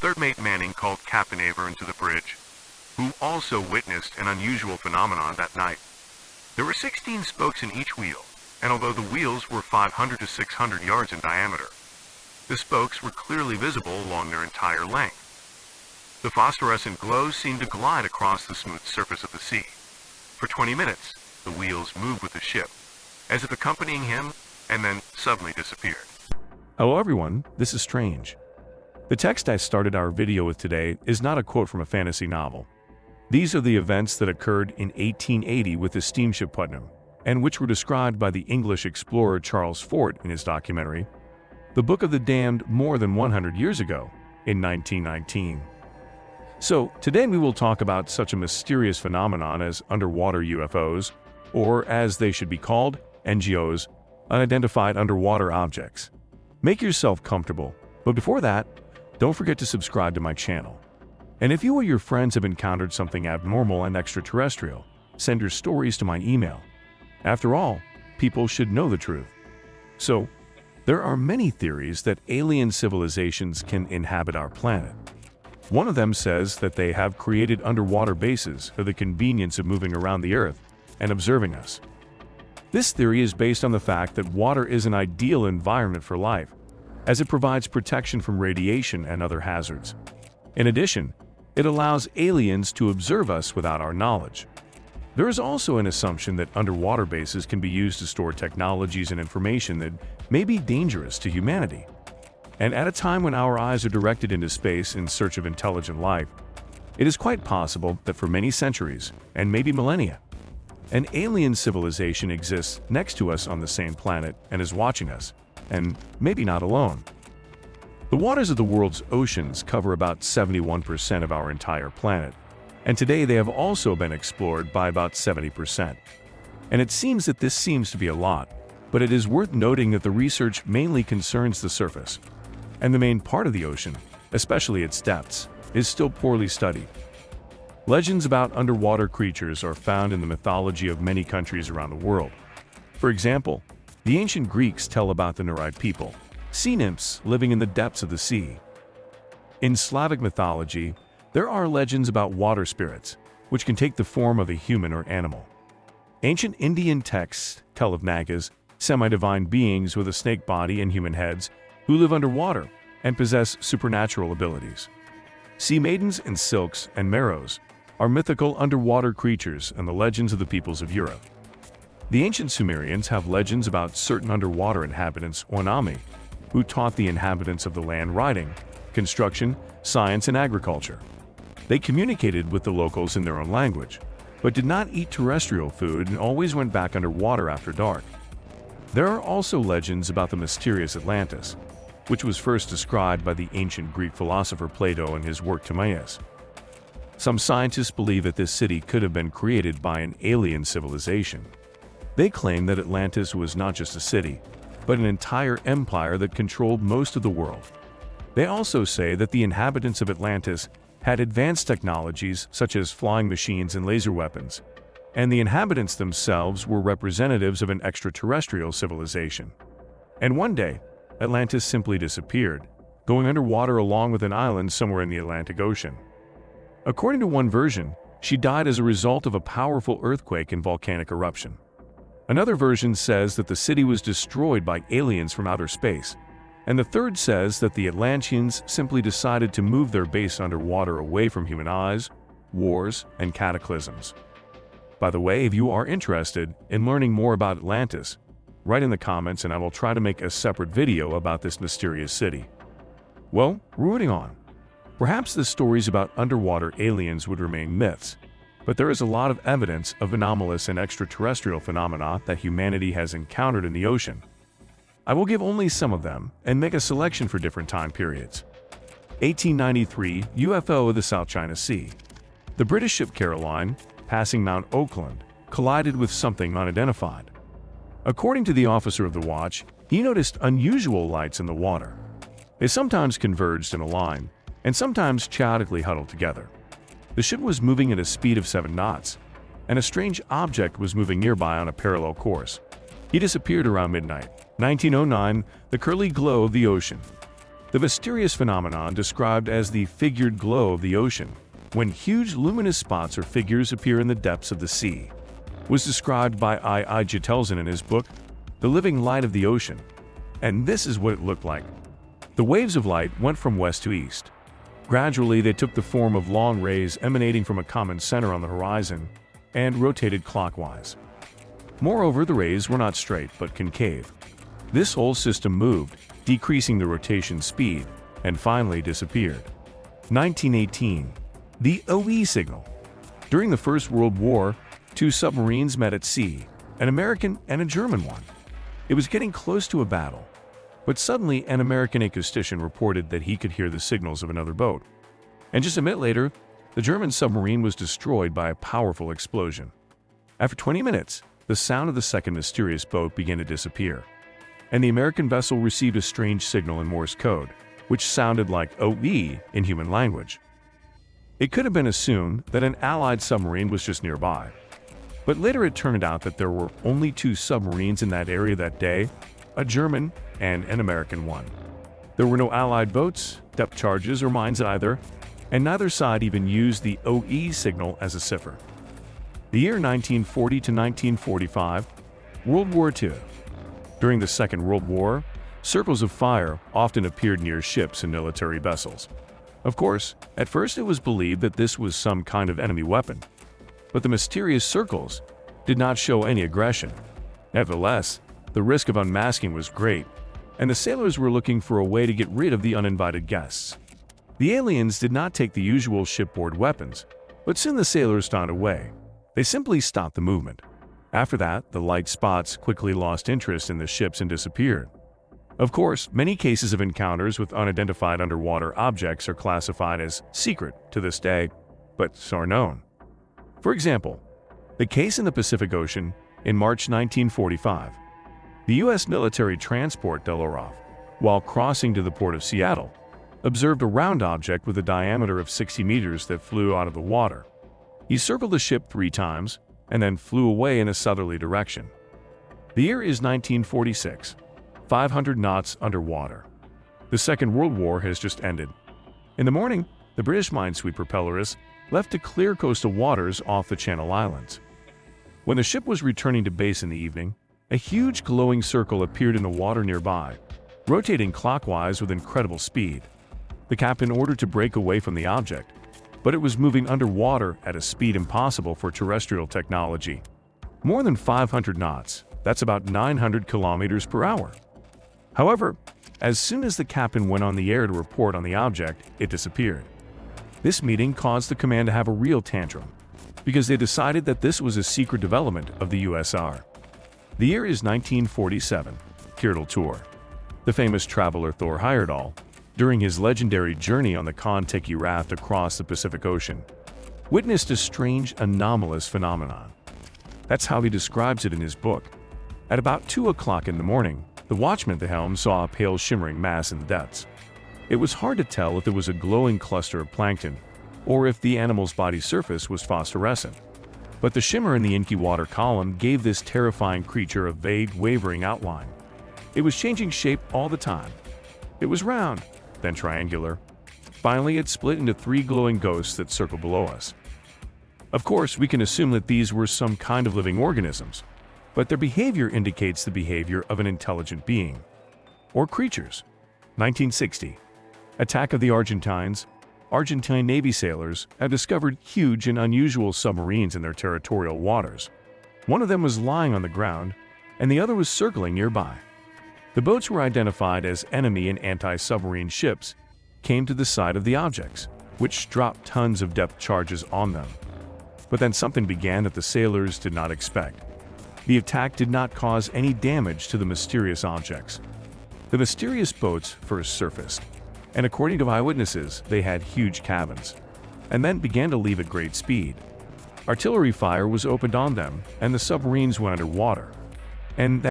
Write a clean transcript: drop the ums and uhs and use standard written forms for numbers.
Third Mate Manning called Captain Aver into the bridge, who also witnessed an unusual phenomenon that night. There were 16 spokes in each wheel, and although the wheels were 500 to 600 yards in diameter, the spokes were clearly visible along their entire length. The phosphorescent glows seemed to glide across the smooth surface of the sea. For 20 minutes, the wheels moved with the ship, as if accompanying him, and then suddenly disappeared. Hello everyone, this is Strange. The text I started our video with today is not a quote from a fantasy novel. These are the events that occurred in 1880 with the steamship Putnam, and which were described by the English explorer Charles Fort in his documentary, The Book of the Damned, more than 100 years ago, in 1919. So, today we will talk about such a mysterious phenomenon as underwater UFOs, or as they should be called, NGOs, unidentified underwater objects. Make yourself comfortable, but before that, don't forget to subscribe to my channel. And if you or your friends have encountered something abnormal and extraterrestrial, send your stories to my email. After all, people should know the truth. So, there are many theories that alien civilizations can inhabit our planet. One of them says that they have created underwater bases for the convenience of moving around the Earth and observing us. This theory is based on the fact that water is an ideal environment for life, as it provides protection from radiation and other hazards. In addition, it allows aliens to observe us without our knowledge. There is also an assumption that underwater bases can be used to store technologies and information that may be dangerous to humanity. And at a time when our eyes are directed into space in search of intelligent life, it is quite possible that for many centuries, and maybe millennia, an alien civilization exists next to us on the same planet and is watching us, and maybe not alone. The waters of the world's oceans cover about 71% of our entire planet, and today they have also been explored by about 70%. And it seems that this seems to be a lot, but it is worth noting that the research mainly concerns the surface, and the main part of the ocean, especially its depths, is still poorly studied. Legends about underwater creatures are found in the mythology of many countries around the world. For example, the ancient Greeks tell about the Nereid people, sea nymphs living in the depths of the sea. In Slavic mythology, there are legends about water spirits, which can take the form of a human or animal. Ancient Indian texts tell of Nagas, semi-divine beings with a snake body and human heads, who live underwater and possess supernatural abilities. Sea maidens and silks and meros are mythical underwater creatures and the legends of the peoples of Europe. The ancient Sumerians have legends about certain underwater inhabitants, Onami, who taught the inhabitants of the land writing, construction, science, and agriculture. They communicated with the locals in their own language, but did not eat terrestrial food and always went back underwater after dark. There are also legends about the mysterious Atlantis, which was first described by the ancient Greek philosopher Plato in his work Timaeus. Some scientists believe that this city could have been created by an alien civilization. They claim that Atlantis was not just a city, but an entire empire that controlled most of the world. They also say that the inhabitants of Atlantis had advanced technologies such as flying machines and laser weapons, and the inhabitants themselves were representatives of an extraterrestrial civilization. And one day, Atlantis simply disappeared, going underwater along with an island somewhere in the Atlantic Ocean. According to one version, she died as a result of a powerful earthquake and volcanic eruption. Another version says that the city was destroyed by aliens from outer space, and the third says that the Atlanteans simply decided to move their base underwater away from human eyes, wars, and cataclysms. By the way, if you are interested in learning more about Atlantis, write in the comments and I will try to make a separate video about this mysterious city. Well, moving on. Perhaps the stories about underwater aliens would remain myths, but there is a lot of evidence of anomalous and extraterrestrial phenomena that humanity has encountered in the ocean. I will give only some of them and make a selection for different time periods. 1893 UFO of the South China Sea. The British ship Caroline, passing Mount Oakland, collided with something unidentified. According to the officer of the watch, he noticed unusual lights in the water. They sometimes converged in a line, and sometimes chaotically huddled together. The ship was moving at a speed of 7 knots, and a strange object was moving nearby on a parallel course. He disappeared around midnight. 1909, the curly glow of the ocean. The mysterious phenomenon described as the figured glow of the ocean, when huge luminous spots or figures appear in the depths of the sea, was described by I. Jetelsen in his book, The Living Light of the Ocean. And this is what it looked like. The waves of light went from west to east. Gradually, they took the form of long rays emanating from a common center on the horizon and rotated clockwise. Moreover, the rays were not straight but concave. This whole system moved, decreasing the rotation speed, and finally disappeared. 1918. The OE signal. During the First World War, two submarines met at sea, an American and a German one. It was getting close to a battle, but suddenly an American acoustician reported that he could hear the signals of another boat. And just a minute later, the German submarine was destroyed by a powerful explosion. After 20 minutes, the sound of the second mysterious boat began to disappear, and the American vessel received a strange signal in Morse code, which sounded like OE in human language. It could have been assumed that an Allied submarine was just nearby, but later it turned out that there were only two submarines in that area that day, a German and an American one. There were no Allied boats, depth charges, or mines either, and neither side even used the OE signal as a cipher. The year 1940 to 1945, World War II. During the Second World War, circles of fire often appeared near ships and military vessels. Of course, at first it was believed that this was some kind of enemy weapon, but the mysterious circles did not show any aggression. Nevertheless, the risk of unmasking was great, and the sailors were looking for a way to get rid of the uninvited guests. The aliens did not take the usual shipboard weapons, but soon the sailors found a way. They simply stopped the movement. After that, the light spots quickly lost interest in the ships and disappeared. Of course, many cases of encounters with unidentified underwater objects are classified as secret to this day, but are known. For example, the case in the Pacific Ocean in March 1945. The U.S. military transport Delorov, while crossing to the port of Seattle, observed a round object with a diameter of 60 meters that flew out of the water. He circled the ship 3 times and then flew away in a southerly direction. The year is 1946, 500 knots underwater. The Second World War has just ended. In the morning, the British minesweeper Polaris left to clear coastal waters off the Channel Islands. When the ship was returning to base in the evening, a huge glowing circle appeared in the water nearby, rotating clockwise with incredible speed. The captain ordered to break away from the object, but it was moving underwater at a speed impossible for terrestrial technology. More than 500 knots, that's about 900 kilometers per hour. However, as soon as the captain went on the air to report on the object, it disappeared. This meeting caused the command to have a real tantrum, because they decided that this was a secret development of the USR. The year is 1947, Kirtle Tour. The famous traveler Thor Heyerdahl, during his legendary journey on the Kon-Tiki raft across the Pacific Ocean, witnessed a strange anomalous phenomenon. That's how he describes it in his book. At about 2 o'clock in the morning, the watchman at the helm saw a pale shimmering mass in the depths. It was hard to tell if it was a glowing cluster of plankton, or if the animal's body surface was phosphorescent. But the shimmer in the inky water column gave this terrifying creature a vague, wavering outline. It was changing shape all the time. It was round, then triangular. Finally, it split into 3 glowing ghosts that circled below us. Of course, we can assume that these were some kind of living organisms, but their behavior indicates the behavior of an intelligent being. Or creatures. 1960. Attack of the Argentines. Argentine Navy sailors have discovered huge and unusual submarines in their territorial waters. One of them was lying on the ground, and the other was circling nearby. The boats were identified as enemy and anti-submarine ships, came to the side of the objects, which dropped tons of depth charges on them. But then something began that the sailors did not expect. The attack did not cause any damage to the mysterious objects. The mysterious boats first surfaced, and according to eyewitnesses, they had huge cabins, and then began to leave at great speed. Artillery fire was opened on them, and the submarines went underwater. And